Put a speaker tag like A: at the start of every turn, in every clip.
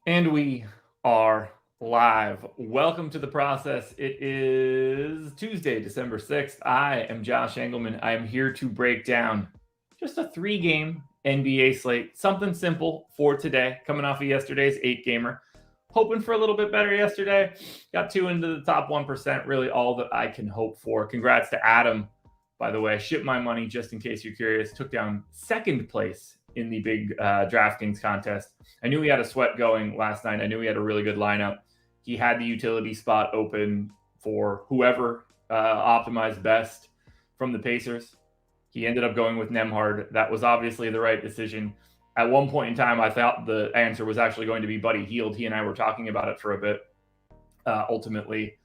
A: And we are live. Welcome to the process. It is Tuesday, December 6th. I am Josh Engleman. I am here to break down just a 3-game NBA slate. Something simple for today, coming off of yesterday's 8-gamer. Hoping for a little bit better yesterday. Got 2 into the top 1%, really all that I can hope for. Congrats to Adam, by the way. Shipped my money, just in case you're curious. Took down second place in the big DraftKings contest. I knew he had a sweat going last night. I knew he had a really good lineup. He had the utility spot open for whoever optimized best from the Pacers. He ended up going with Nembhard. That was obviously the right decision. At one point in time, I thought the answer was actually going to be Buddy Hield. He and I were talking about it for a bit. Ultimately,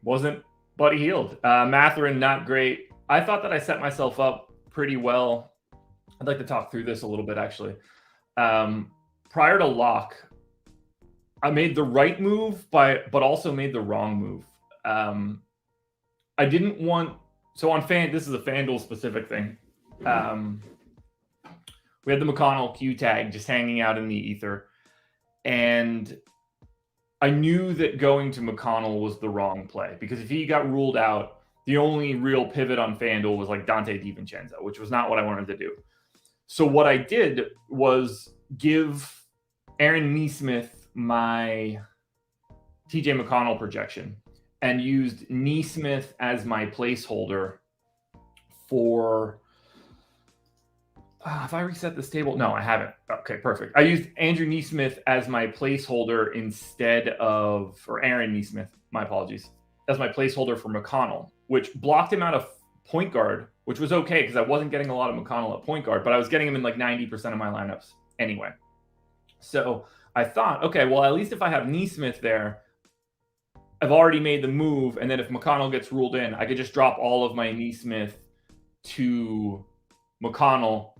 A: wasn't Buddy Hield. Mathurin, not great. I thought that I set myself up pretty well. I'd like to talk through this a little bit, actually. Prior to lock, I made the right move, but also made the wrong move. I didn't want... So on this is a FanDuel specific thing. We had the McConnell Q tag just hanging out in the ether. And I knew that going to McConnell was the wrong play, because if he got ruled out, the only real pivot on FanDuel was like Dante DiVincenzo, which was not what I wanted to do. So what I did was give Aaron Nesmith my TJ McConnell projection and used Nesmith as my placeholder for... have I reset this table? No, I haven't. Okay, perfect. I used Andrew Nesmith as my placeholder instead of... or Aaron Nesmith, my apologies, as my placeholder for McConnell, which blocked him out of point guard, which was okay because I wasn't getting a lot of McConnell at point guard, but I was getting him in like 90% of my lineups anyway. So I thought, okay, well, at least if I have Nesmith there, I've already made the move, and then if McConnell gets ruled in, I could just drop all of my Nesmith to McConnell.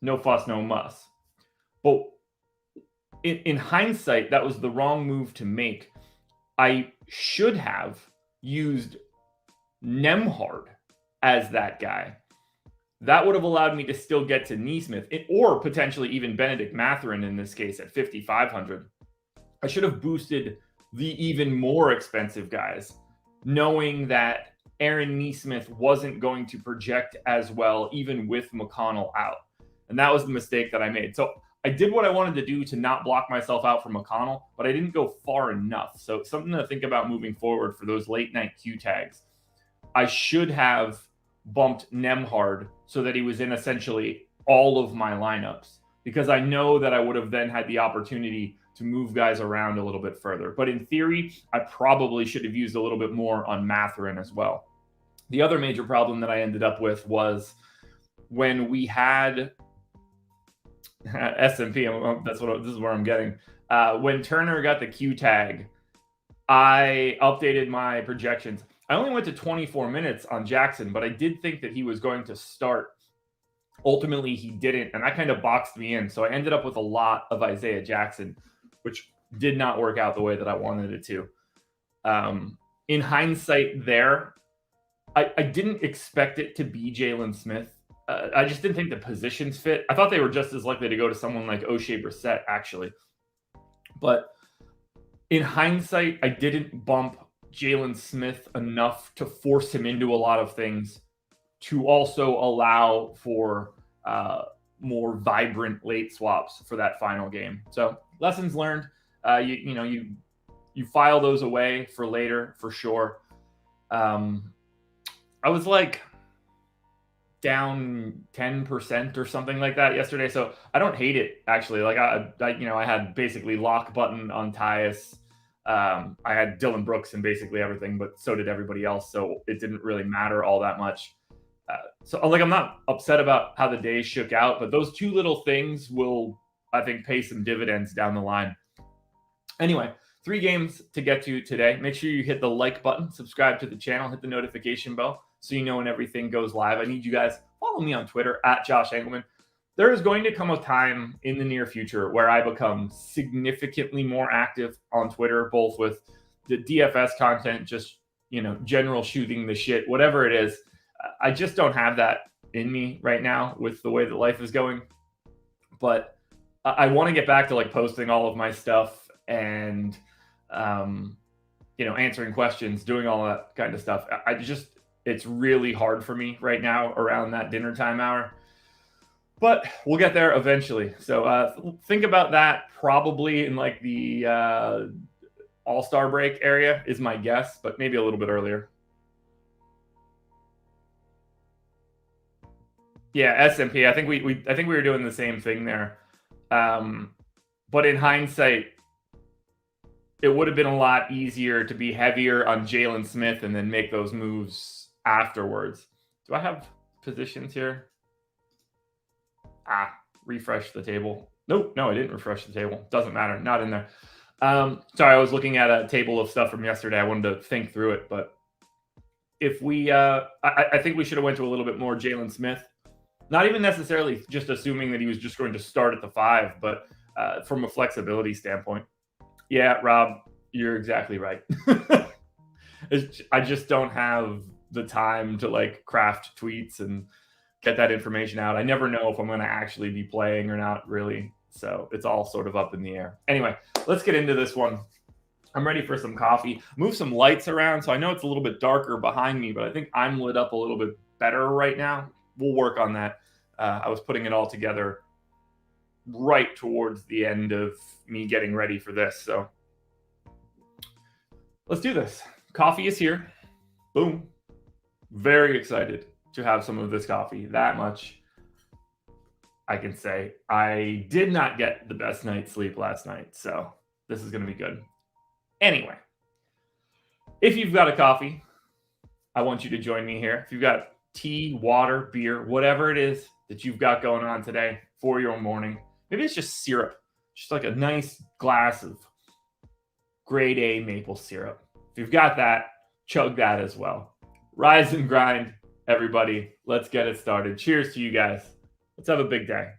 A: No fuss, no muss. But in hindsight, that was the wrong move to make. I should have used Nembhard as that guy. That would have allowed me to still get to Nesmith, or potentially even Benedict Mathurin in this case at 5,500. I should have boosted the even more expensive guys, knowing that Aaron Nesmith wasn't going to project as well, even with McConnell out. And that was the mistake that I made. So I did what I wanted to do to not block myself out from McConnell, but I didn't go far enough. So something to think about moving forward for those late night Q tags. I should have bumped Nembhard so that he was in essentially all of my lineups, because I know that I would have then had the opportunity to move guys around a little bit further. But in theory, I probably should have used a little bit more on Mathurin as well. The other major problem that I ended up with was when we had SMP, this is where I'm getting. When Turner got the Q tag, I updated my projections. I only went to 24 minutes on Jackson, but I did think that he was going to start. Ultimately, he didn't, and that kind of boxed me in. So I ended up with a lot of Isaiah Jackson, which did not work out the way that I wanted it to. In hindsight there, I didn't expect it to be Jalen Smith. I just didn't think the positions fit. I thought they were just as likely to go to someone like O'Shea Brissett, actually. But in hindsight, I didn't bump Jalen Smith enough to force him into a lot of things, to also allow for more vibrant late swaps for that final game. So lessons learned. You file those away for later, for sure. I was like down 10% or something like that yesterday, so I don't hate it, actually. Like I had basically lock button on Tyus. I had Dylan Brooks and basically everything, but so did everybody else, so it didn't really matter all that much. So I'm not upset about how the day shook out, but those two little things will, I think, pay some dividends down the line. Anyway, 3 games to get to today. Make sure you hit the like button, subscribe to the channel, hit the notification bell so you know when everything goes live. I need you guys, follow me on Twitter at Josh Engleman. There is going to come a time in the near future where I become significantly more active on Twitter, both with the DFS content, just, general shooting the shit, whatever it is. I just don't have that in me right now with the way that life is going. But I want to get back to like posting all of my stuff and, answering questions, doing all that kind of stuff. It's really hard for me right now around that dinner time hour, but we'll get there eventually. So think about that probably in like the All-Star break area is my guess, but maybe a little bit earlier. Yeah, S&P. I think we were doing the same thing there. But in hindsight, it would have been a lot easier to be heavier on Jalen Smith and then make those moves afterwards. Do I have positions here? Refresh the table. Nope, no, I didn't refresh the table. Doesn't matter. Not in there. Sorry, I was looking at a table of stuff from yesterday. I wanted to think through it, but if we, I think we should have went to a little bit more Jalen Smith. Not even necessarily just assuming that he was just going to start at the 5, but from a flexibility standpoint. Yeah, Rob, you're exactly right. I just don't have the time to like craft tweets and get that information out. I never know if I'm going to actually be playing or not, really. So it's all sort of up in the air. Anyway, let's get into this one. I'm ready for some coffee. Move some lights around. So I know it's a little bit darker behind me, but I think I'm lit up a little bit better right now. We'll work on that. I was putting it all together right towards the end of me getting ready for this. So let's do this. Coffee is here. Boom. Very excited to have some of this coffee. That much I can say. I did not get the best night's sleep last night, so this is going to be good. Anyway, if you've got a coffee, I want you to join me here. If you've got tea, water, beer, whatever it is that you've got going on today for your morning, maybe it's just syrup, just like a nice glass of grade A maple syrup. If you've got that, chug that as well. Rise and grind, everybody. Let's get it started. Cheers to you guys. Let's have a big day.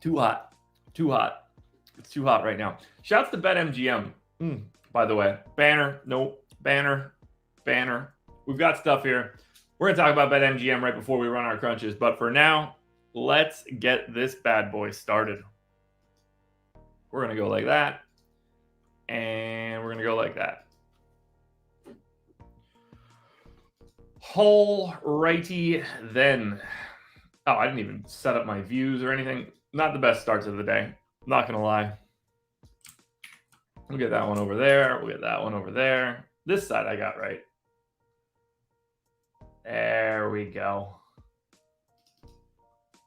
A: Too hot. Too hot. It's too hot right now. Shouts to BetMGM. By the way, banner. Nope. Banner. We've got stuff here. We're going to talk about BetMGM right before we run our crunches. But for now, let's get this bad boy started. We're going to go like that. And we're going to go like that. Alrighty then. Oh, I didn't even set up my views or anything. Not the best starts of the day. Not going to lie. We'll get that one over there. We'll get that one over there. This side I got right. There we go.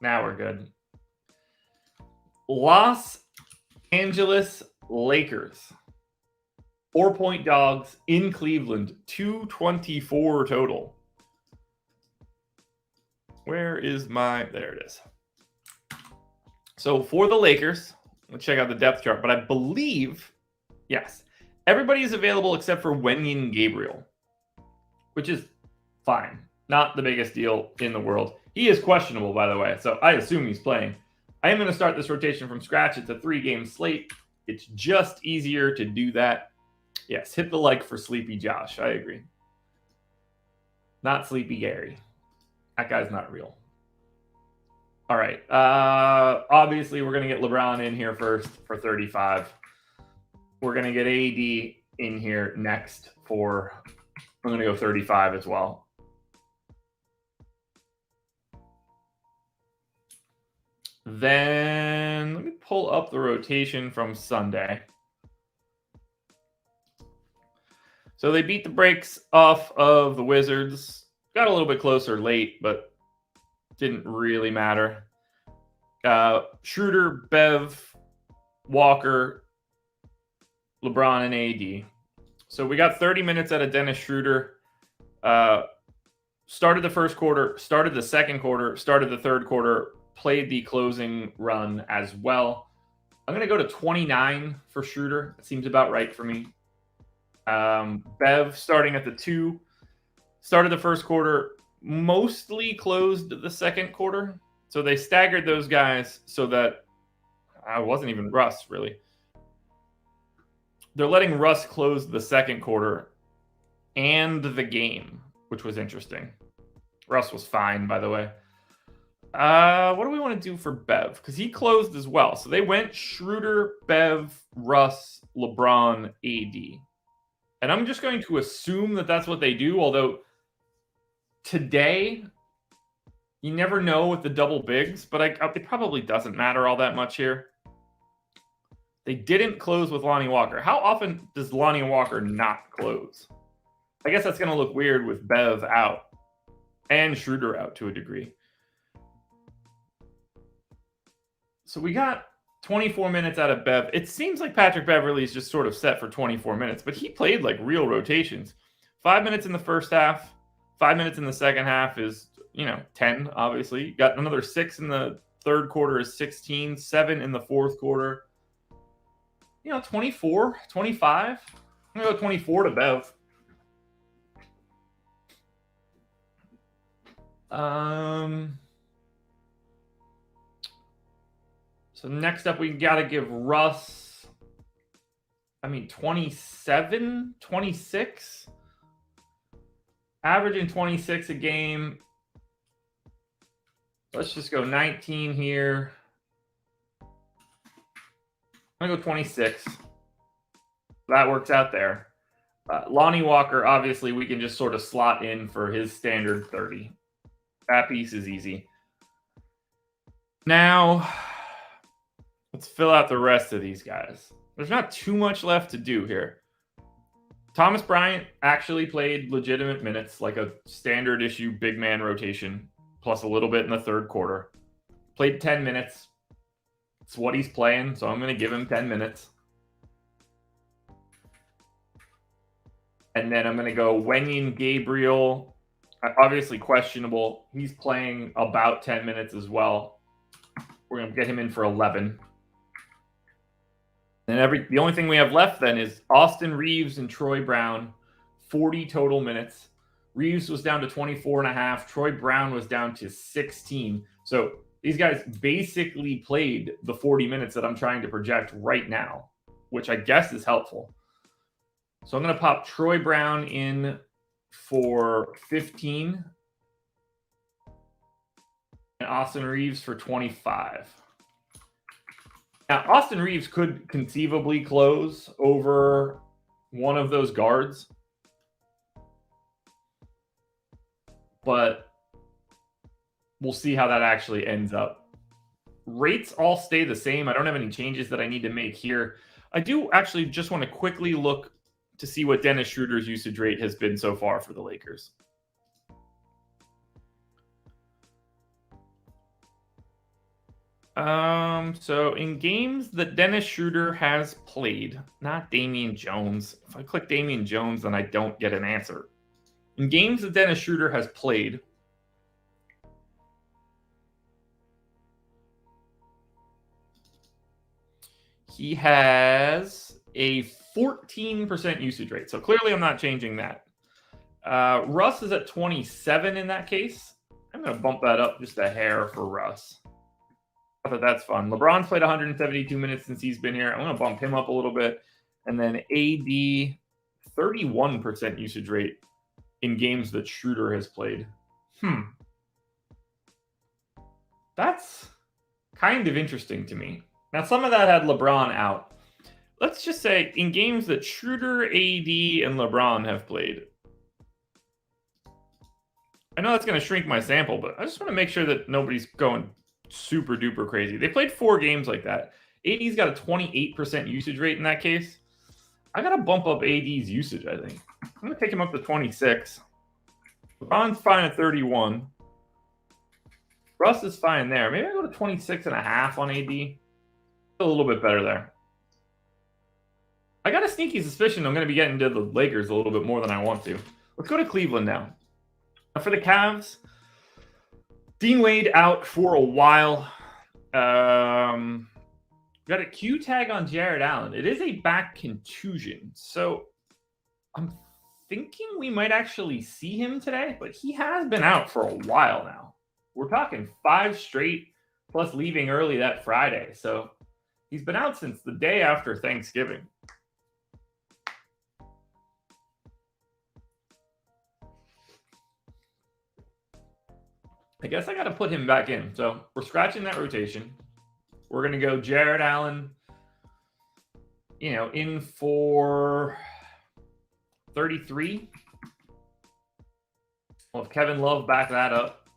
A: Now we're good. Los Angeles Lakers. 4-point dogs in Cleveland. 224 total. Where is my... There it is. So for the Lakers, let's check out the depth chart. But I believe, yes, everybody is available except for Wenyen Gabriel, which is fine. Not the biggest deal in the world. He is questionable, by the way, so I assume he's playing. I am going to start this rotation from scratch. It's a 3-game slate. It's just easier to do that. Yes, hit the like for Sleepy Josh. I agree. Not Sleepy Gary. That guy's not real. All right. Obviously, we're going to get LeBron in here first for 35. We're going to get AD in here next for, I'm going to go 35 as well. Then let me pull up the rotation from Sunday. So they beat the brakes off of the Wizards. Got a little bit closer late, but didn't really matter. Schroeder, Bev, Walker, LeBron, and AD. So we got 30 minutes out of Dennis Schroeder. Started the first quarter, started the second quarter, started the third quarter, played the closing run as well. I'm going to go to 29 for Schroeder. It seems about right for me. Bev starting at the 2. Started the first quarter, mostly closed the second quarter. So they staggered those guys so that I wasn't even Russ, really. They're letting Russ close the second quarter and the game, which was interesting. Russ was fine, by the way. What do we want to do for Bev? Because he closed as well. So they went Schroeder, Bev, Russ, LeBron, AD. And I'm just going to assume that that's what they do, although today, you never know with the double bigs, but it probably doesn't matter all that much here. They didn't close with Lonnie Walker. How often does Lonnie Walker not close? I guess that's going to look weird with Bev out and Schroeder out to a degree. So we got 24 minutes out of Bev. It seems like Patrick Beverley is just sort of set for 24 minutes, but he played like real rotations. 5 minutes in the first half, 5 minutes in the second half is, 10, obviously. Got another 6 in the third quarter is 16, 7 in the fourth quarter. 24, 25. I'm going to go 24 to Bev. So next up, we got to give Russ, 27, 26. Averaging 26 a game. Let's just go 19 here. I'm going to go 26. That works out there. Lonnie Walker, obviously, we can just sort of slot in for his standard 30. That piece is easy. Now, let's fill out the rest of these guys. There's not too much left to do here. Thomas Bryant actually played legitimate minutes, like a standard issue big man rotation, plus a little bit in the third quarter. Played 10 minutes. It's what he's playing, so I'm going to give him 10 minutes. And then I'm going to go Wenyen Gabriel. Obviously questionable. He's playing about 10 minutes as well. We're going to get him in for 11. And the only thing we have left then is Austin Reeves and Troy Brown, 40 total minutes. Reeves was down to 24.5. Troy Brown was down to 16. So these guys basically played the 40 minutes that I'm trying to project right now, which I guess is helpful. So I'm going to pop Troy Brown in for 15 and Austin Reeves for 25. Now, Austin Reeves could conceivably close over one of those guards, but we'll see how that actually ends up. Rates all stay the same. I don't have any changes that I need to make here. I do actually just want to quickly look to see what Dennis Schroeder's usage rate has been so far for the Lakers. So in games that Dennis Schroeder has played, not Damian Jones. If I click Damian Jones, then I don't get an answer. In games that Dennis Schroeder has played, he has a 14% usage rate. So clearly I'm not changing that. Russ is at 27 in that case. I'm going to bump that up just a hair for Russ. I thought that's fun. LeBron's played 172 minutes since he's been here. I'm going to bump him up a little bit. And then AD, 31% usage rate in games that Schroeder has played. That's kind of interesting to me. Now, some of that had LeBron out. Let's just say in games that Schroeder, AD, and LeBron have played. I know that's going to shrink my sample, but I just want to make sure that nobody's going super duper crazy. They played 4 games like that. AD's got a 28% usage rate in that case. I got to bump up AD's usage, I think. I'm going to take him up to 26. LeBron's fine at 31. Russ is fine there. Maybe I go to 26.5 on AD. A little bit better there. I got a sneaky suspicion I'm going to be getting to the Lakers a little bit more than I want to. Let's go to Cleveland now. For the Cavs, Dean Wade out for a while. Got a Q tag on Jared Allen. It is a back contusion. So I'm thinking we might actually see him today, but he has been out for a while now. We're talking 5 straight plus leaving early that Friday. So he's been out since the day after Thanksgiving. I guess I got to put him back in. So we're scratching that rotation. We're going to go Jared Allen, in for 33. Well, if Kevin Love back that up,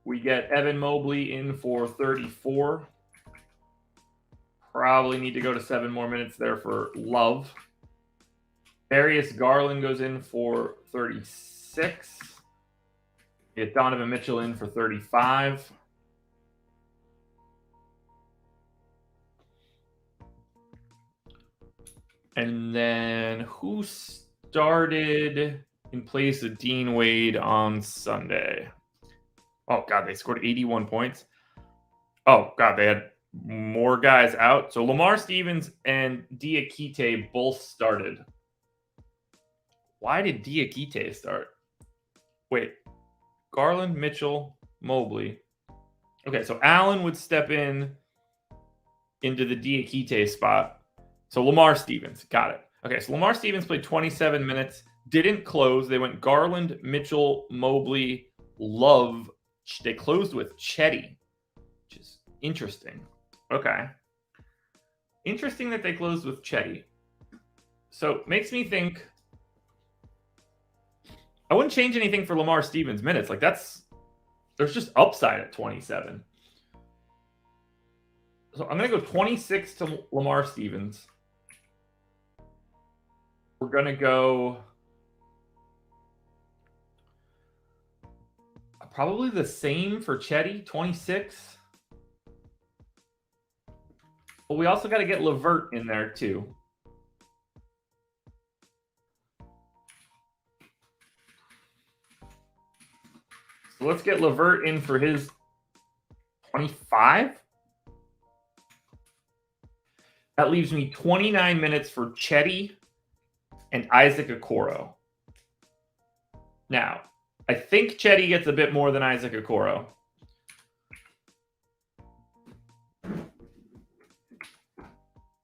A: we get Evan Mobley in for 34. Probably need to go to 7 more minutes there for Love. Darius Garland goes in for 36. Get Donovan Mitchell in for 35. And then who started in place of Dean Wade on Sunday? Oh, God, they scored 81 points. Oh, God, they had more guys out. So Lamar Stevens and Diakite both started. Why did Diakite start? Wait, Garland, Mitchell, Mobley. Okay, so Allen would step into the Diakite spot. So Lamar Stevens, got it. Okay, so Lamar Stevens played 27 minutes, didn't close. They went Garland, Mitchell, Mobley, Love. They closed with Chetty, which is interesting. Okay. Interesting that they closed with Chetty. So makes me think I wouldn't change anything for Lamar Stevens' minutes. Like there's just upside at 27. So I'm going to go 26 to Lamar Stevens. We're going to go probably the same for Chetty, 26. But we also got to get LeVert in there too. So let's get LeVert in for his 25. That leaves me 29 minutes for Chetty and Isaac Okoro. Now, I think Chetty gets a bit more than Isaac Okoro.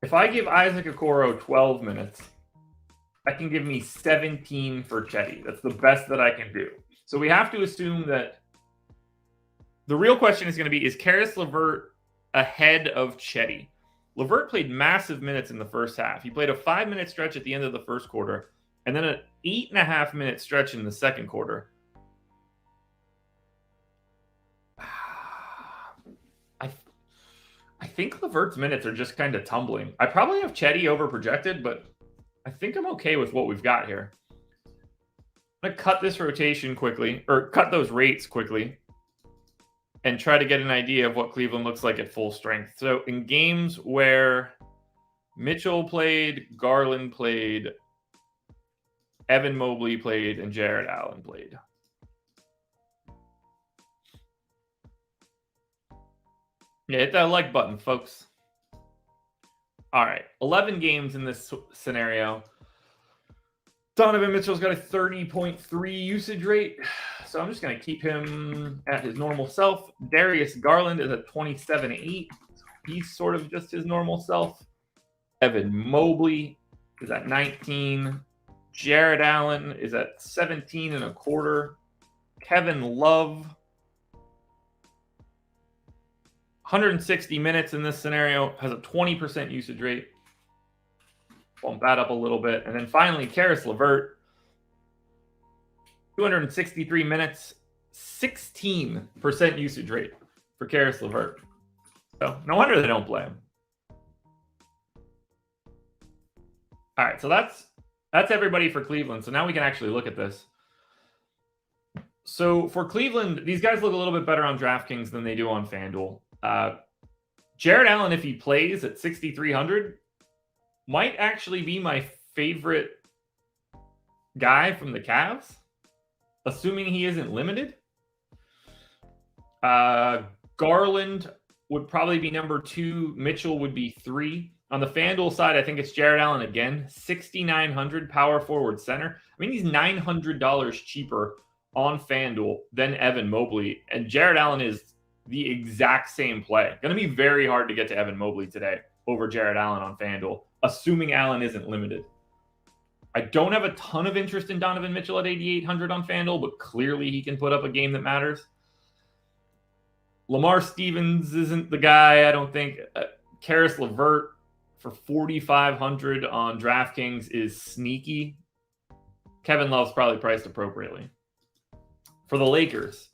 A: If I give Isaac Okoro 12 minutes, that can give me 17 for Chetty. That's the best that I can do. So we have to assume that the real question is going to be, is Caris LeVert ahead of Chetty? LeVert played massive minutes in the first half. He played a 5-minute stretch at the end of the first quarter, and then an 8.5-minute stretch in the second quarter. I think LeVert's minutes are just kind of tumbling. I probably have Chetty over projected, but I think I'm okay with what we've got here. I'm going to cut this rotation quickly, or cut those rates quickly, and try to get an idea of what Cleveland looks like at full strength. So in games where Mitchell played, Garland played, Evan Mobley played, and Jared Allen played. Yeah, hit that like button, folks. All right, 11 games in this scenario. Donovan Mitchell's got a 30.3 usage rate, so I'm just going to keep him at his normal self. Darius Garland is at 27.8. He's sort of just his normal self. Evan Mobley is at 19. Jared Allen is at 17.25. Kevin Love, 160 minutes in this scenario, has a 20% usage rate. Bump that up a little bit. And then finally, Caris LeVert, 263 minutes, 16% usage rate for Caris LeVert. So no wonder they don't play him. All right, so that's everybody for Cleveland. So now we can actually look at this. So for Cleveland, these guys look a little bit better on DraftKings than they do on FanDuel. Jared Allen, if he plays at 6,300, might actually be my favorite guy from the Cavs, assuming he isn't limited. Garland would probably be number 2. Mitchell would be 3. On the FanDuel side, I think it's Jared Allen again, 6,900 power forward center. I mean, he's $900 cheaper on FanDuel than Evan Mobley, and Jared Allen is the exact same play. Going to be very hard to get to Evan Mobley today over Jared Allen on FanDuel, assuming Allen isn't limited. I don't have a ton of interest in Donovan Mitchell at 8,800 on FanDuel, but clearly he can put up a game that matters. Lamar Stevens isn't the guy, I don't think. Karis LeVert for 4,500 on DraftKings is sneaky. Kevin Love's probably priced appropriately. For the Lakers,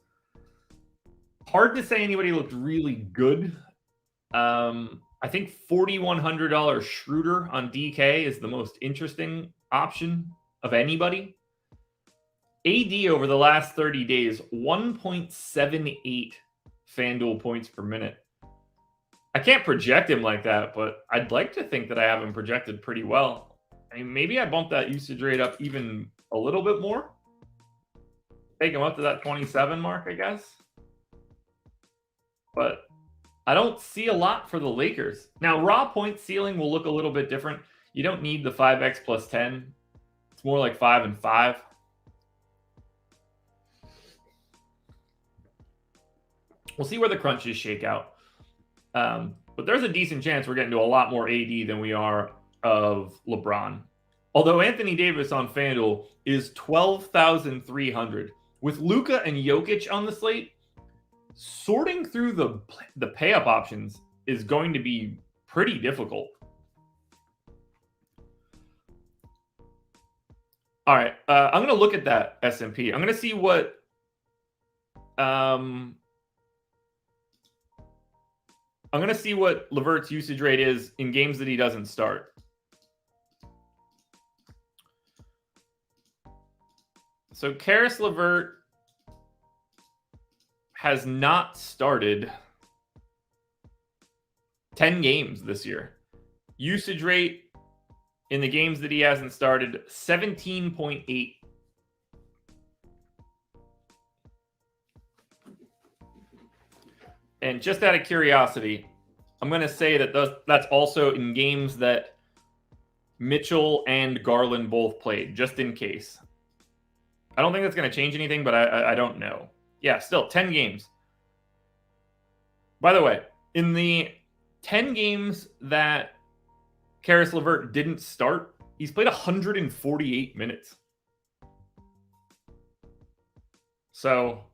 A: hard to say anybody looked really good. I think $4,100 Schroeder on DK is the most interesting option of anybody. AD over the last 30 days, 1.78 FanDuel points per minute. I can't project him like that, but I'd like to think that I have him projected pretty well. I mean, maybe I bump that usage rate up even a little bit more. Take him up to that 27 mark, I guess. But I don't see a lot for the Lakers. Now, raw point ceiling will look a little bit different. You don't need the 5x plus 10. It's more like 5 and 5. We'll see where the crunches shake out. But there's a decent chance we're getting to a lot more AD than we are of LeBron. Although Anthony Davis on FanDuel is 12,300. With Luka and Jokic on the slate, sorting through the pay-up options is going to be pretty difficult. All right, I'm going to look at that S&P. I'm going to see what LeVert's usage rate is in games that he doesn't start. So Karis LeVert has not started 10 games this year. Usage rate in the games that he hasn't started, 17.8. And just out of curiosity, I'm going to say that that's also in games that Mitchell and Garland both played, just in case. I don't think that's going to change anything, but I don't know. Yeah, still 10 games. By the way, in the 10 games that Karis LeVert didn't start, he's played 148 minutes. So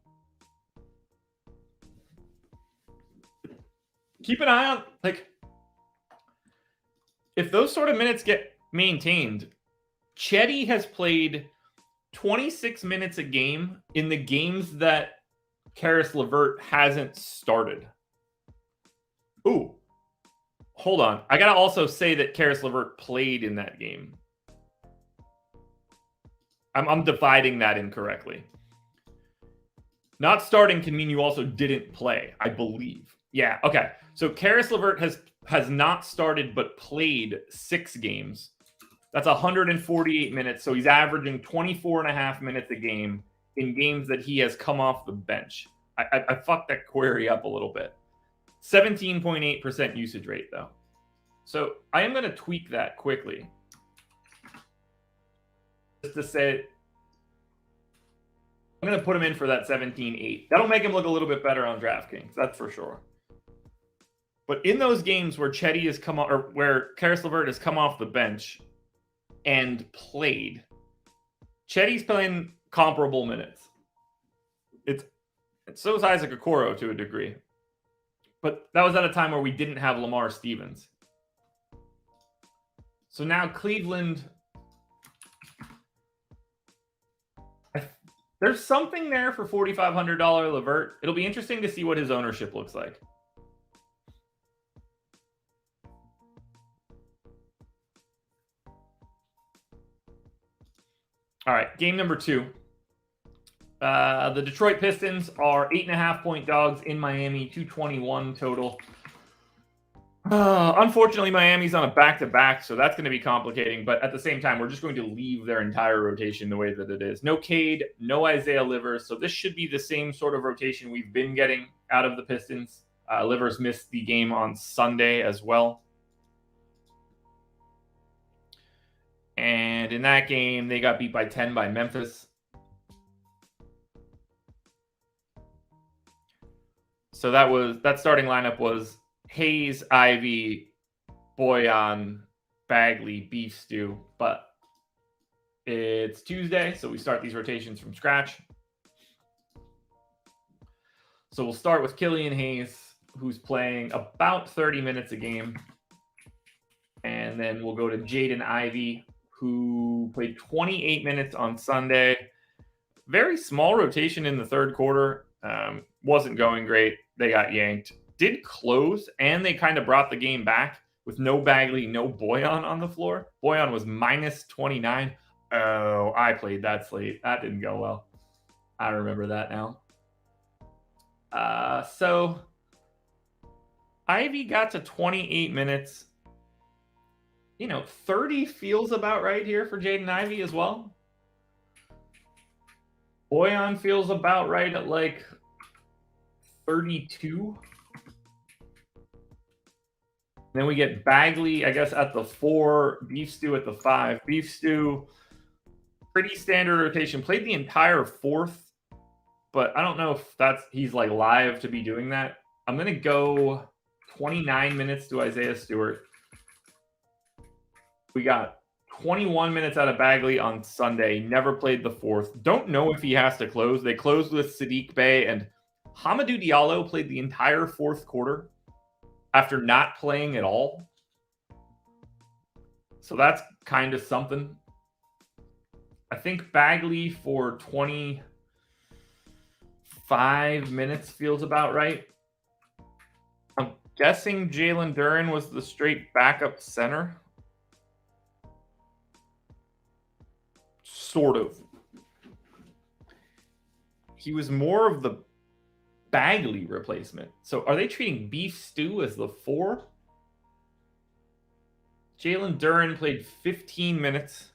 A: keep an eye on, like, if those sort of minutes get maintained, Chetty has played 26 minutes a game in the games that Karis LeVert hasn't started. Ooh, hold on. I got to also say that Karis LeVert played in that game. I'm dividing that incorrectly. Not starting can mean you also didn't play, I believe. Yeah, okay. So Karis LeVert has not started but played 6 games. That's 148 minutes. So he's averaging 24 and a half minutes a game in games that he has come off the bench. I fucked that query up a little bit. 17.8% usage rate, though. So I am going to tweak that quickly. Just to say, I'm going to put him in for that 17.8. That'll make him look a little bit better on DraftKings. That's for sure. But in those games where Chetty has come or where Karis LeVert has come off the bench and played, Chetty's playing comparable minutes. So is Isaac Okoro to a degree. But that was at a time where we didn't have Lamar Stevens. So now Cleveland, there's something there for $4,500 LeVert. It'll be interesting to see what his ownership looks like. All right, game number 2. The Detroit Pistons are 8.5-point dogs in Miami, 221 total. Unfortunately, Miami's on a back-to-back, so that's going to be complicating. But at the same time, we're just going to leave their entire rotation the way that it is. No Cade, no Isaiah Livers, so this should be the same sort of rotation we've been getting out of the Pistons. Livers missed the game on Sunday as well. And in that game, they got beat by 10 by Memphis. So that starting lineup was Hayes, Ivy, Boyan, Bagley, Beef Stew. But It's Tuesday, so we start these rotations from scratch. So we'll start with Killian Hayes, who's playing about 30 minutes a game. And then we'll go to Jaden Ivey, who played 28 minutes on Sunday. Very small rotation in the third quarter. Wasn't going great. They got yanked. Did close, and they kind of brought the game back with no Bagley, no Boyan on the floor. Boyan was minus 29. Oh, I played that slate. That didn't go well. I remember that now. So Ivy got to 28 minutes. 30 feels about right here for Jaden Ivey as well. Boyan feels about right at like 32. Then we get Bagley, I guess, at the 4, Beef Stew at the 5. Beef Stew, pretty standard rotation. Played the entire fourth, but I don't know if he's like live to be doing that. I'm going to go 29 minutes to Isaiah Stewart. We got 21 minutes out of Bagley on Sunday. Never played the fourth. Don't know if he has to close. They closed with Sadiq Bey, and Hamidou Diallo played the entire fourth quarter after not playing at all. So that's kind of something. I think Bagley for 25 minutes feels about right. I'm guessing Jalen Duren was the straight backup center. Sort of. He was more of the Bagley replacement. So are they treating Beef Stew as the 4? Jalen Duren played 15 minutes.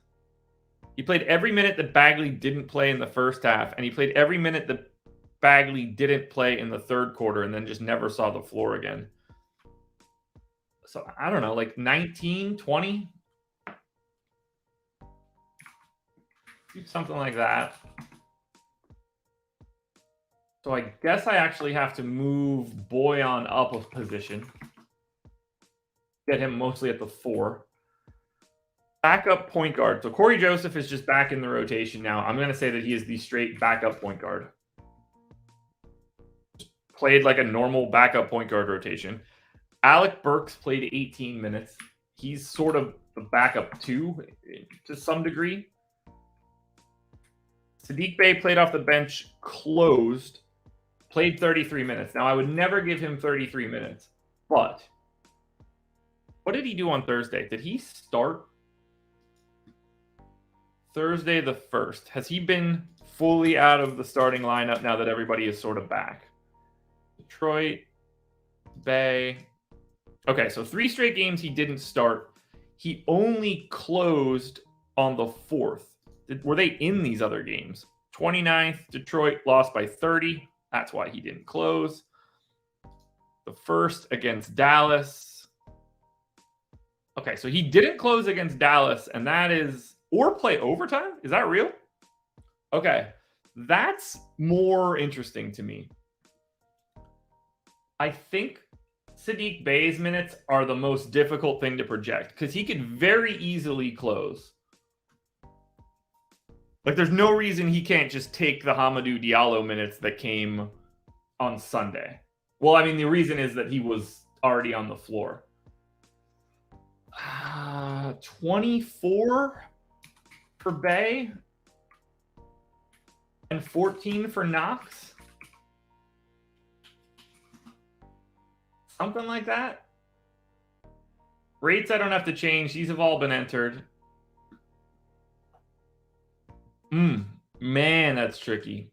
A: He played every minute that Bagley didn't play in the first half, and he played every minute that Bagley didn't play in the third quarter, and then just never saw the floor again. So I don't know, like 19, 20? Something like that. So I guess I actually have to move Boyan up a position. Get him mostly at the 4. Backup point guard. So Corey Joseph is just back in the rotation now. I'm going to say that he is the straight backup point guard. Played like a normal backup point guard rotation. Alec Burks played 18 minutes. He's sort of the backup 2 to some degree. Sadiq Bey played off the bench, closed, played 33 minutes. Now, I would never give him 33 minutes, but what did he do on Thursday? Did he start Thursday the 1st? Has he been fully out of the starting lineup now that everybody is sort of back? Detroit, Bay. Okay, so 3 straight games he didn't start. He only closed on the 4th. Were they in these other games? 29th, Detroit lost by 30. That's why he didn't close. The 1st against Dallas. Okay, so he didn't close against Dallas, and that is, or play overtime? Is that real? Okay, that's more interesting to me. I think Sadiq Bey's minutes are the most difficult thing to project because he could very easily close. Like, there's no reason he can't just take the Hamidou Diallo minutes that came on Sunday. Well, I mean, the reason is that he was already on the floor. 24 for Bey and 14 for Knox. Something like that. Rates I don't have to change. These have all been entered. Man, that's tricky.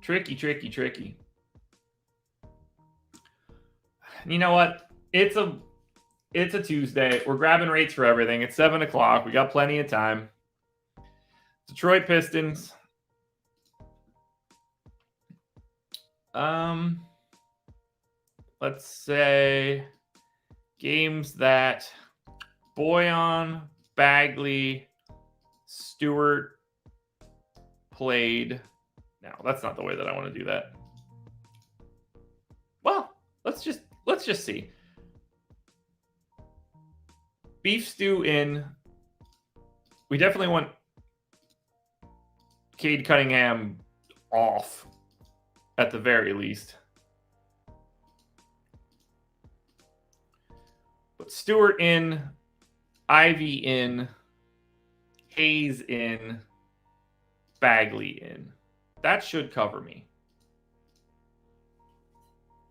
A: Tricky. You know what? It's a Tuesday. We're grabbing rates for everything. It's 7 o'clock. We got plenty of time. Detroit Pistons. Let's say games that Boyan, Bagley, Stewart played. Now, that's not the way that I want to do that. Well, let's just see. Beef Stew in. We definitely want Cade Cunningham off at the very least. But Stewart in, Ivy in, Hayes in, Bagley in. That should cover me.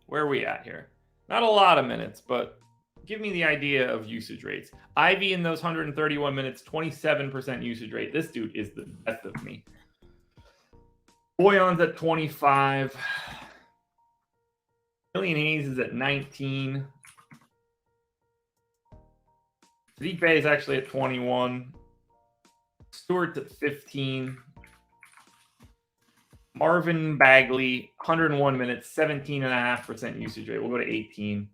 A: Where are we at here? Not a lot of minutes, but give me the idea of usage rates. Ivy in those 131 minutes, 27% usage rate. This dude is the best of me. Boyan's at 25. Killian Hayes is at 19. Sadiq Bey is actually at 21. Stewart's at 15. Marvin Bagley, 101 minutes, 17.5% usage rate. We'll go to 18.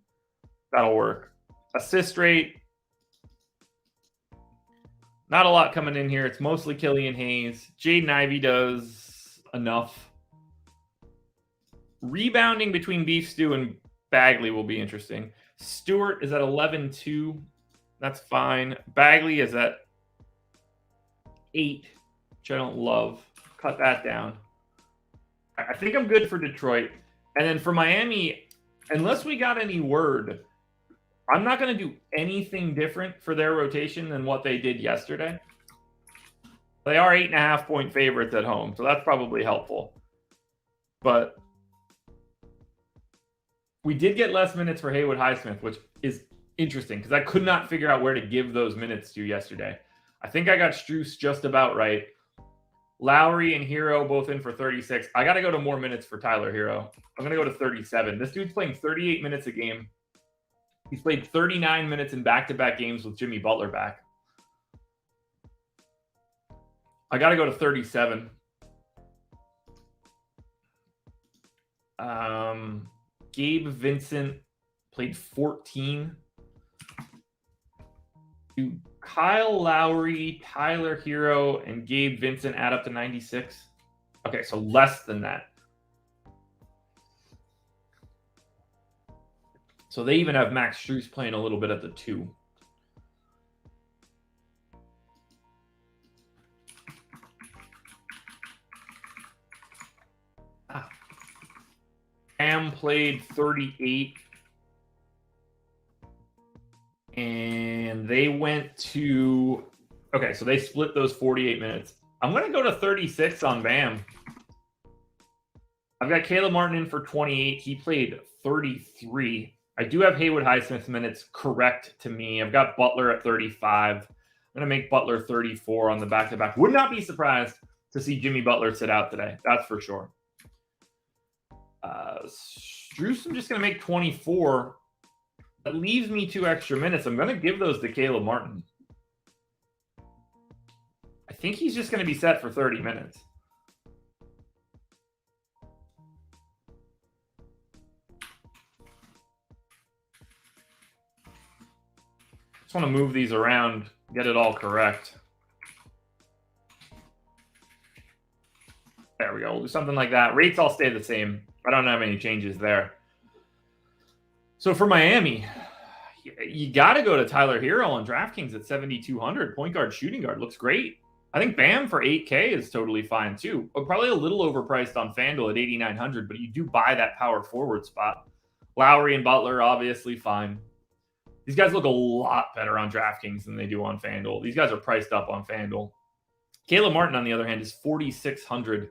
A: That'll work. Assist rate. Not a lot coming in here. It's mostly Killian Hayes. Jaden Ivey does enough. Rebounding between Beef Stew and Bagley will be interesting. Stewart is at 11.2. That's fine. Bagley is at 8, which I don't love. Cut that down. I think I'm good for Detroit. And then for Miami, unless we got any word, I'm not going to do anything different for their rotation than what they did yesterday. They are 8.5-point favorites at home, so that's probably helpful. But we did get less minutes for Haywood Highsmith, which is interesting because I could not figure out where to give those minutes to yesterday. I think I got Strus just about right. Lowry and Hero both in for 36. I got to go to more minutes for Tyler Hero. I'm going to go to 37. This dude's playing 38 minutes a game. He's played 39 minutes in back-to-back games with Jimmy Butler back. I got to go to 37. Gabe Vincent played 14. Do Kyle Lowry, Tyler Hero, and Gabe Vincent add up to 96? Okay, so less than that. So they even have Max Strus playing a little bit at the 2. Cam played 38. And they went to... Okay, so they split those 48 minutes. I'm going to go to 36 on Bam. I've got Caleb Martin in for 28. He played 33. I do have Haywood Highsmith minutes correct to me. I've got Butler at 35. I'm going to make Butler 34 on the back-to-back. Would not be surprised to see Jimmy Butler sit out today. That's for sure. Strus, I'm just going to make 24. That leaves me 2 extra minutes. I'm going to give those to Caleb Martin. I think he's just going to be set for 30 minutes. Just want to move these around, get it all correct. There we go. We'll do something like that. Rates all stay the same. I don't have any changes there. So for Miami, you got to go to Tyler Hero on DraftKings at 7,200. Point guard, shooting guard looks great. I think Bam for 8K is totally fine too. Probably a little overpriced on FanDuel at 8,900, but you do buy that power forward spot. Lowry and Butler, obviously fine. These guys look a lot better on DraftKings than they do on FanDuel. These guys are priced up on FanDuel. Caleb Martin, on the other hand, is 4,600.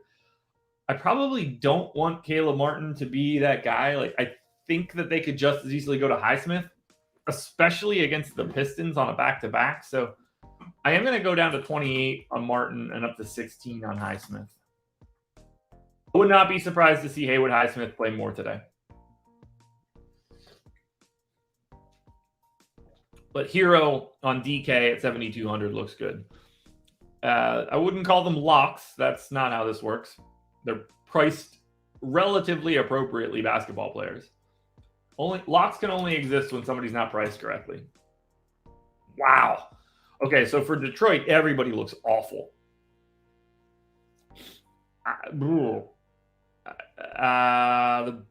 A: I probably don't want Caleb Martin to be that guy. Like, I think that they could just as easily go to Highsmith, especially against the Pistons on a back-to-back. So I am going to go down to 28 on Martin and up to 16 on Highsmith. I would not be surprised to see Haywood Highsmith play more today. But Hero on DK at 7,200 looks good. I wouldn't call them locks. That's not how this works. They're priced relatively appropriately, basketball players. Locks can only exist when somebody's not priced correctly. Wow. Okay, so for Detroit, everybody looks awful. The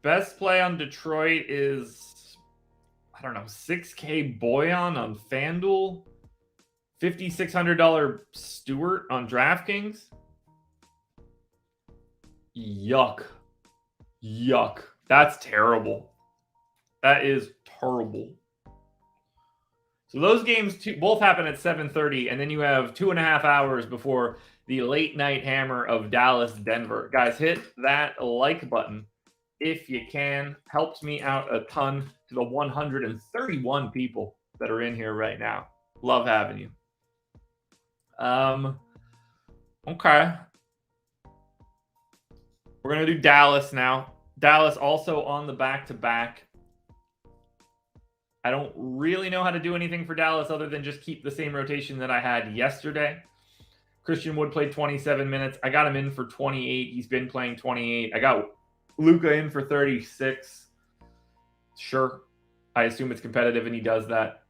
A: best play on Detroit is, I don't know, 6K Boyan on FanDuel, $5,600 Stewart on DraftKings. Yuck. Yuck. That's terrible. That is terrible. So those games both happen at 7:30, and then you have 2.5 hours before the late night hammer of Dallas, Denver. Guys, hit that like button if you can. Helps me out a ton to the 131 people that are in here right now. Love having you. Okay. We're going to do Dallas now. Dallas also on the back-to-back. I don't really know how to do anything for Dallas other than just keep the same rotation that I had yesterday. Christian Wood played 27 minutes. I got him in for 28. He's been playing 28. I got Luka in for 36. Sure. I assume it's competitive, and he does that.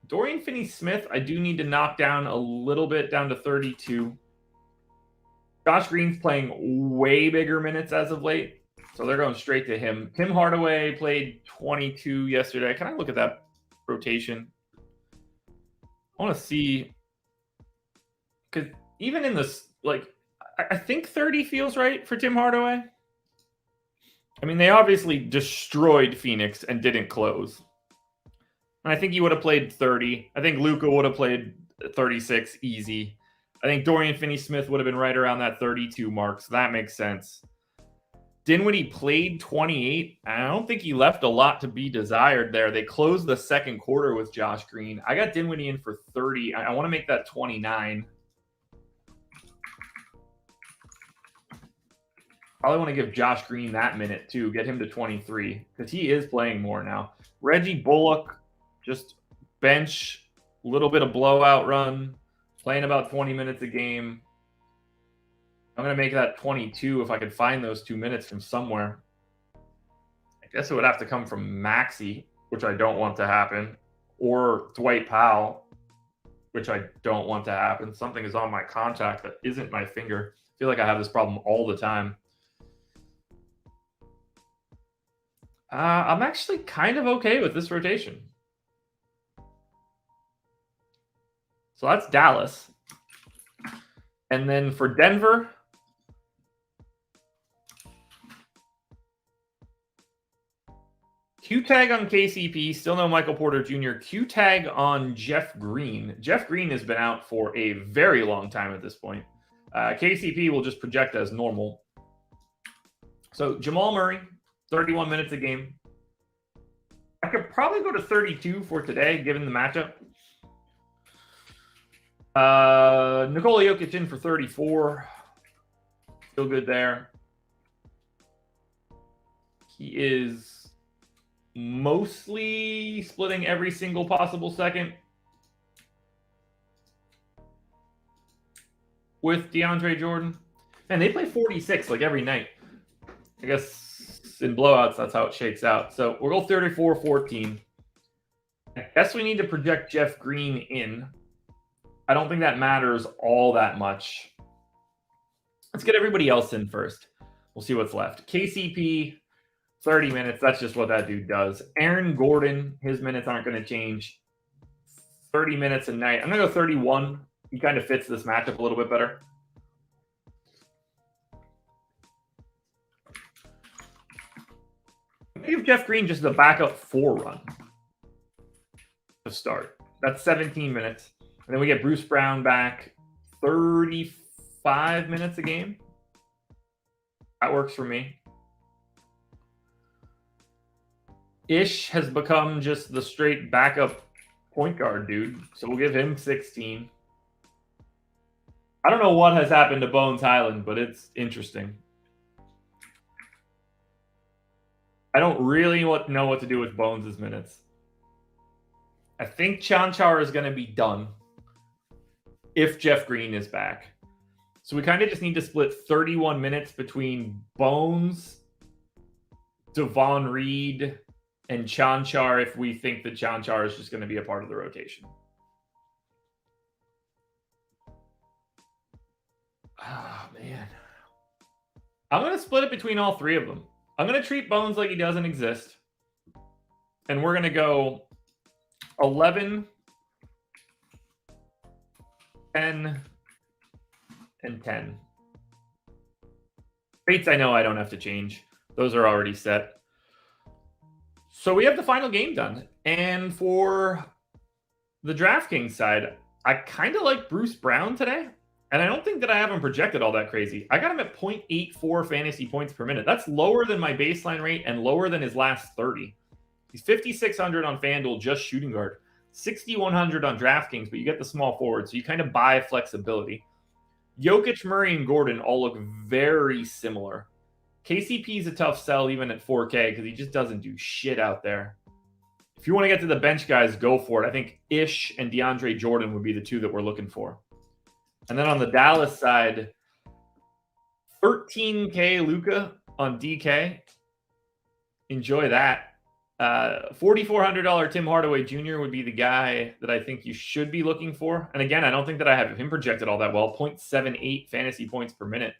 A: Dorian Finney-Smith, I do need to knock down a little bit, down to 32. Josh Green's playing way bigger minutes as of late, so they're going straight to him. Tim Hardaway played 22 yesterday. Can I look at that rotation? I want to see, because even in this, like, I think 30 feels right for Tim Hardaway. I mean, they obviously destroyed Phoenix and didn't close. And I think he would have played 30. I think Luka would have played 36 easy. I think Dorian Finney-Smith would have been right around that 32 mark, so that makes sense. Dinwiddie played 28. I don't think he left a lot to be desired there. They closed the second quarter with Josh Green. I got Dinwiddie in for 30. I want to make that 29. Probably want to give Josh Green that minute, too. Get him to 23, because he is playing more now. Reggie Bullock, just bench, little bit of blowout run, playing about 20 minutes a game. I'm going to make that 22 if I could find those 2 minutes from somewhere. I guess it would have to come from Maxey, which I don't want to happen, or Dwight Powell, which I don't want to happen. Something is on my contact that isn't my finger. I feel like I have this problem all the time. I'm actually kind of okay with this rotation. So that's Dallas. And then for Denver, Q-tag on KCP, still no Michael Porter Jr. Q-tag on Jeff Green. Jeff Green has been out for a very long time at this point. KCP will just project as normal. So Jamal Murray, 31 minutes a game. I could probably go to 32 for today, given the matchup. Nikola Jokic in for 34. Still good there. He is mostly splitting every single possible second with DeAndre Jordan. And they play 46 like every night. I guess in blowouts, that's how it shakes out. So we'll go 34-14. I guess we need to project Jeff Green in. I don't think that matters all that much. Let's get everybody else in first. We'll see what's left. KCP, 30 minutes. That's just what that dude does. Aaron Gordon, his minutes aren't going to change. 30 minutes a night. I'm going to go 31. He kind of fits this matchup a little bit better. Give Jeff Green just the backup 4 run to start. That's 17 minutes. And then we get Bruce Brown back 35 minutes a game. That works for me. Ish has become just the straight backup point guard dude. So we'll give him 16. I don't know what has happened to Bones Highland, but it's interesting. I don't really know what to do with Bones' minutes. I think Chanchar is going to be done if Jeff Green is back. So we kind of just need to split 31 minutes between Bones, Devon Reed, and Chanchar if we think that Chanchar is just going to be a part of the rotation. Oh, man. I'm going to split it between all 3 of them. I'm going to treat Bones like he doesn't exist. And we're going to go 11, 10, and 10. Rates I know I don't have to change. Those are already set. So we have the final game done. And for the DraftKings side, I kind of like Bruce Brown today. And I don't think that I have him projected all that crazy. I got him at 0.84 fantasy points per minute. That's lower than my baseline rate and lower than his last 30. He's 5,600 on FanDuel, just shooting guard. 6,100 on DraftKings, but you get the small forward, so you kind of buy flexibility. Jokic, Murray, and Gordon all look very similar. KCP is a tough sell even at 4K because he just doesn't do shit out there. If you want to get to the bench guys, go for it. I think Ish and DeAndre Jordan would be the two that we're looking for. And then on the Dallas side, 13K Luka on DK. Enjoy that. $4,400 Tim Hardaway Jr. would be the guy that I think you should be looking for. And again, I don't think that I have him projected all that well. 0.78 fantasy points per minute.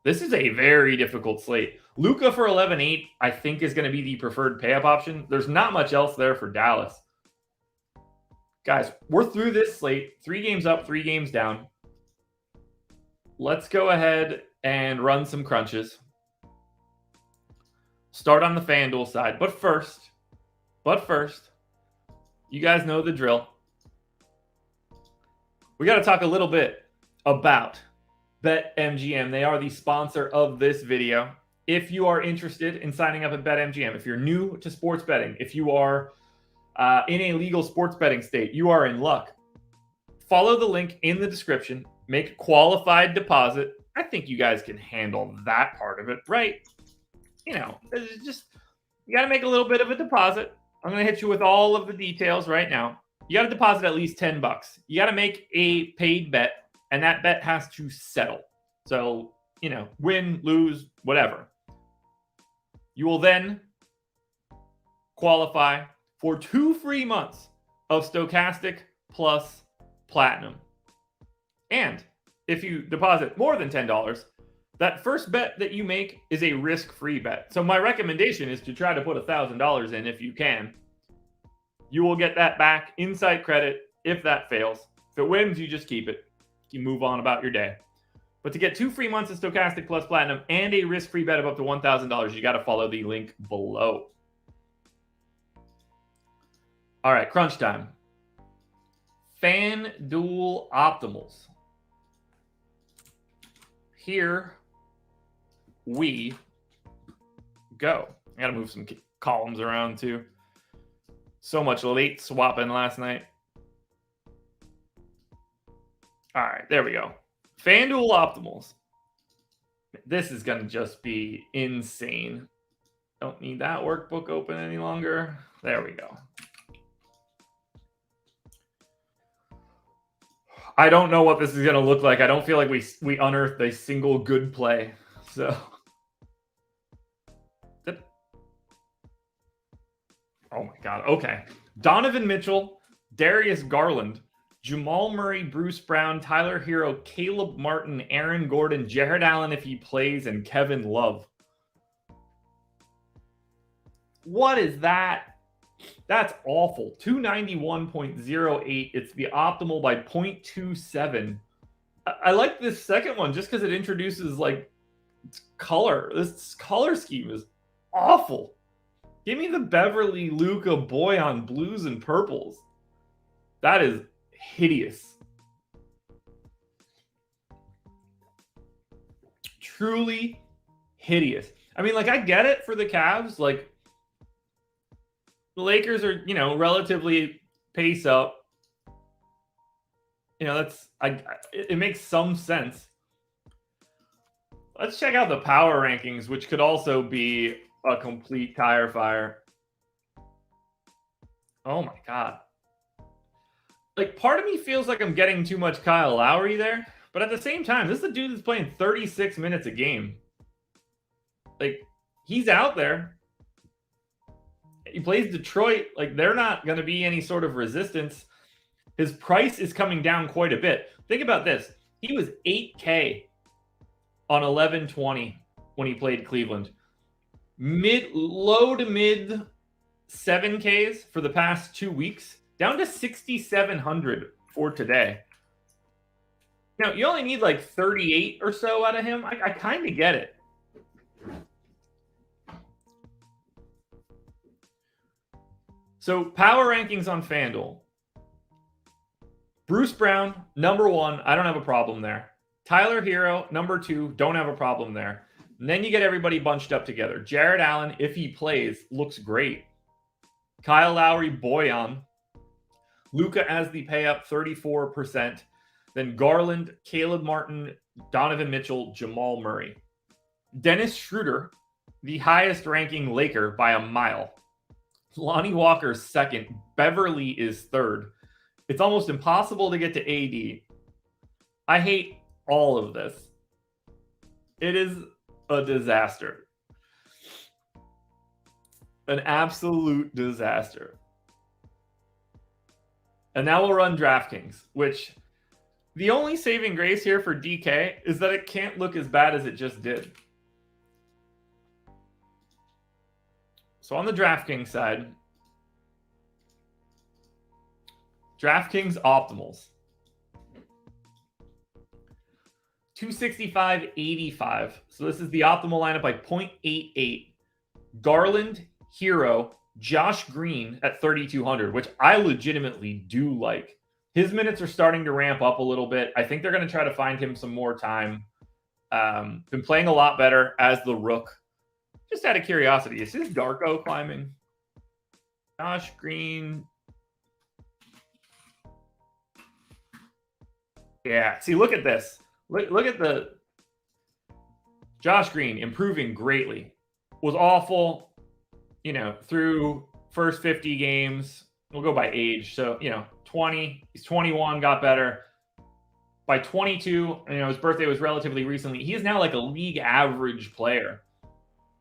A: This is a very difficult slate. Luka for 11.8, I think, is going to be the preferred pay-up option. There's not much else there for Dallas. Guys, we're through this slate. 3 games up, 3 games down. Let's go ahead and run some crunches. Start on the FanDuel side. But first, you guys know the drill. We got to talk a little bit about BetMGM. They are the sponsor of this video. If you are interested in signing up at BetMGM, if you're new to sports betting, if you are in a legal sports betting state, you are in luck. Follow the link in the description. Make a qualified deposit. I think you guys can handle that part of it, right? You know, it's just, you got to make a little bit of a deposit. I'm going to hit you with all of the details right now. You got to deposit at least $10. You got to make a paid bet, and that bet has to settle. So, you know, win, lose, whatever. You will then qualify for 2 free months of Stokastic plus Platinum. And if you deposit more than $10, that first bet that you make is a risk-free bet. So my recommendation is to try to put $1,000 in if you can. You will get that back inside credit if that fails. If it wins, you just keep it. You move on about your day. But to get 2 free months of Stokastic plus Platinum and a risk-free bet of up to $1,000, you got to follow the link below. All right, crunch time. FanDuel Optimals. Here we go. I got to move some columns around too. So much late swapping last night. All right, there we go. FanDuel Optimals. This is going to just be insane. Don't need that workbook open any longer. There we go. I don't know what this is going to look like. I don't feel like we unearthed a single good play. So, oh my God. Okay. Donovan Mitchell, Darius Garland, Jamal Murray, Bruce Brown, Tyler Hero, Caleb Martin, Aaron Gordon, Jared Allen if he plays, and Kevin Love. What is that? That's awful. 291.08. It's the optimal by 0.27. I like this second one just because it introduces like color. This color scheme is awful. Give me the Beverly Luka boy on blues and purples. That is hideous. Truly hideous. I mean, like, I get it for the Cavs. Like, the Lakers are, you know, relatively pace up. You know, it makes some sense. Let's check out the power rankings, which could also be a complete tire fire. Oh my God. Like, part of me feels like I'm getting too much Kyle Lowry there, but at the same time, this is a dude that's playing 36 minutes a game. Like, he's out there. He plays Detroit. Like, they're not going to be any sort of resistance. His price is coming down quite a bit. Think about this. He was 8K on 11/20 when he played Cleveland. Low to mid 7Ks for the past 2 weeks, down to 6,700 for today. You only need like 38 or so out of him. I kind of get it. So power rankings on FanDuel. Bruce Brown, number 1. I don't have a problem there. Tyler Hero, number 2. Don't have a problem there. And then you get everybody bunched up together. Jared Allen, if he plays, looks great. Kyle Lowry, Boyan. Luka as the pay up, 34%. Then Garland, Caleb Martin, Donovan Mitchell, Jamal Murray. Dennis Schroeder, the highest ranking Laker by a mile. Lonnie Walker's second. Beverly is third. It's almost impossible to get to AD. I hate all of this. It is a disaster. An absolute disaster. And now we'll run DraftKings, which the only saving grace here for DK is that it can't look as bad as it just did. So on the DraftKings side, DraftKings optimals. 265.85. So this is the optimal lineup by 0.88. Garland, Hero, Josh Green at 3,200, which I legitimately do like. His minutes are starting to ramp up a little bit. I think they're going to try to find him some more time. Been playing a lot better as the Rook. Just out of curiosity, is this Darko climbing? Josh Green. Yeah, see, look at this. Look at the Josh Green improving greatly. Was awful, through first 50 games. We'll go by age. So, 20, he's 21, got better. By 22, his birthday was relatively recently. He is now like a league average player.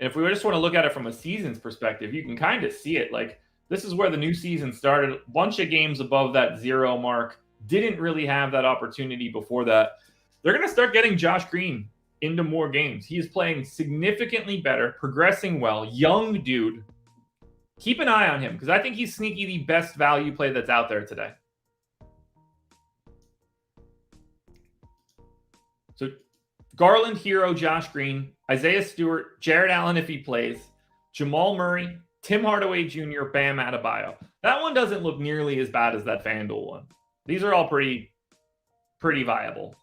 A: And if we just want to look at it from a season's perspective, you can kind of see it. Like, this is where the new season started. A bunch of games above that 0 mark. Didn't really have that opportunity before that. They're going to start getting Josh Green into more games. He is playing significantly better, progressing well, young dude. Keep an eye on him because I think he's sneaky the best value play that's out there today. So Garland, Hero, Josh Green, Isaiah Stewart, Jared Allen if he plays, Jamal Murray, Tim Hardaway Jr., Bam Adebayo. That one doesn't look nearly as bad as that FanDuel one. These are all pretty viable.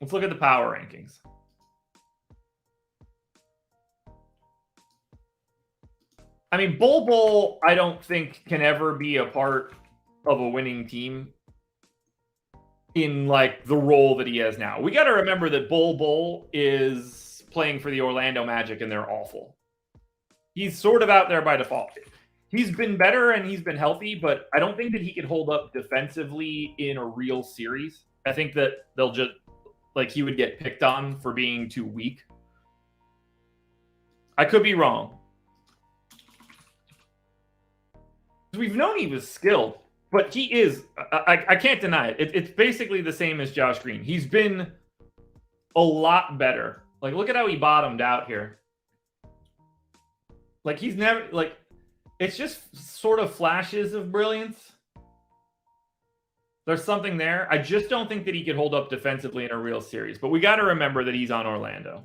A: Let's look at the power rankings. I mean, Bol I don't think can ever be a part of a winning team in like the role that he has now. We got to remember that Bol is playing for the Orlando Magic and they're awful. He's sort of out there by default. He's been better and he's been healthy, but I don't think that he could hold up defensively in a real series. I think that they'll just he would get picked on for being too weak. I could be wrong. We've known he was skilled, but he is. I can't deny it. It's basically the same as Josh Green. He's been a lot better. Like, look at how he bottomed out here. Like, he's never it's just sort of flashes of brilliance. There's something there. I just don't think that he could hold up defensively in a real series. But we got to remember that he's on Orlando.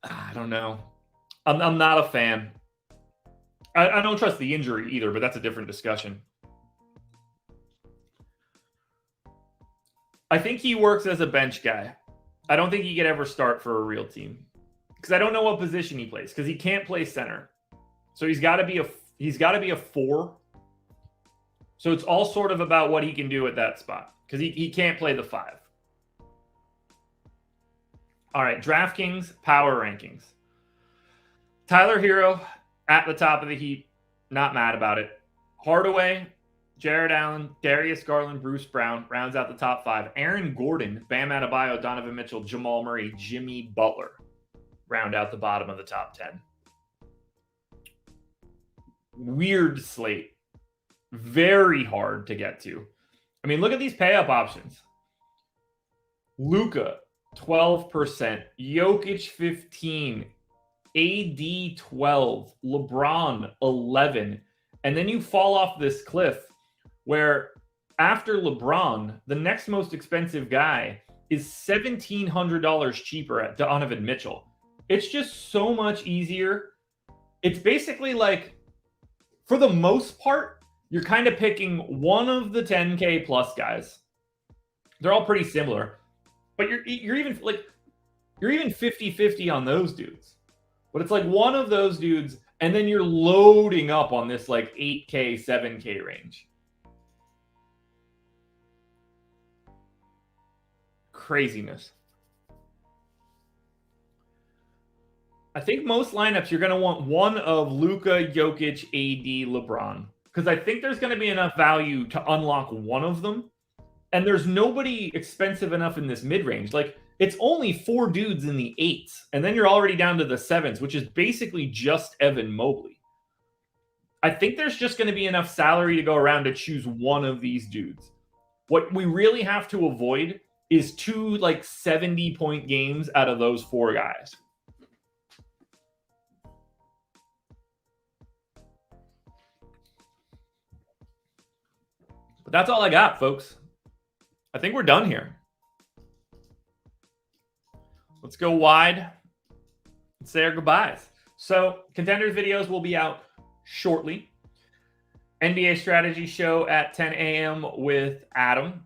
A: I don't know. I'm not a fan. I don't trust the injury either, but that's a different discussion. I think he works as a bench guy. I don't think he could ever start for a real team. Because I don't know what position he plays. Because he can't play center. So he's got to be a 4. So it's all sort of about what he can do at that spot. Because he can't play the 5. All right, DraftKings power rankings. Tyler Hero at the top of the heap. Not mad about it. Hardaway, Jared Allen, Darius Garland, Bruce Brown rounds out the top 5. Aaron Gordon, Bam Adebayo, Donovan Mitchell, Jamal Murray, Jimmy Butler round out the bottom of the top 10. Weird slate. Very hard to get to. I mean, look at these pay-up options. Luka, 12%. Jokic, 15%. AD 12, LeBron 11. And then you fall off this cliff where after LeBron, the next most expensive guy is $1,700 cheaper at Donovan Mitchell. It's just so much easier. It's basically like, for the most part, you're kind of picking one of the 10K plus guys. They're all pretty similar, but you're even 50-50 on those dudes. But it's like one of those dudes, and then you're loading up on this like 8K, 7K range. Craziness. I think most lineups you're going to want one of Luka, Jokic, AD, LeBron, because I think there's going to be enough value to unlock one of them. And there's nobody expensive enough in this mid-range. Like, it's only 4 dudes in the 8s, and then you're already down to the 7s, which is basically just Evan Mobley. I think there's just going to be enough salary to go around to choose one of these dudes. What we really have to avoid is 2 like 70-point games out of those 4 guys. But that's all I got, folks. I think we're done here. Let's go wide and say our goodbyes. So, contenders videos will be out shortly. NBA strategy show at 10 a.m. with Adam.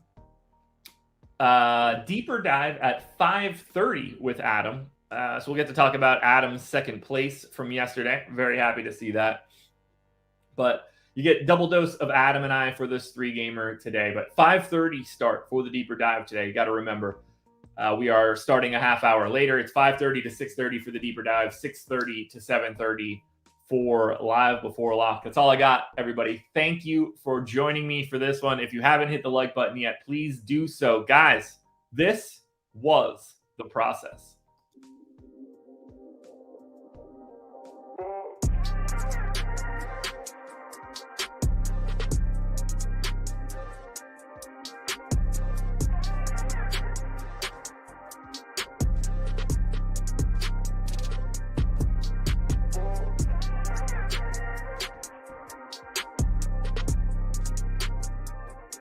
A: Deeper dive at 5:30 with Adam. So we'll get to talk about Adam's second place from yesterday. Very happy to see that. But you get double dose of Adam and I for this 3-gamer today. But 5:30 start for the deeper dive today. You got to remember, we are starting a half hour later. It's 5:30 to 6:30 for the deeper dive, 6:30 to 7:30 for live before lock. That's all I got, everybody. Thank you for joining me for this one. If you haven't hit the like button yet, please do so. Guys, this was the process.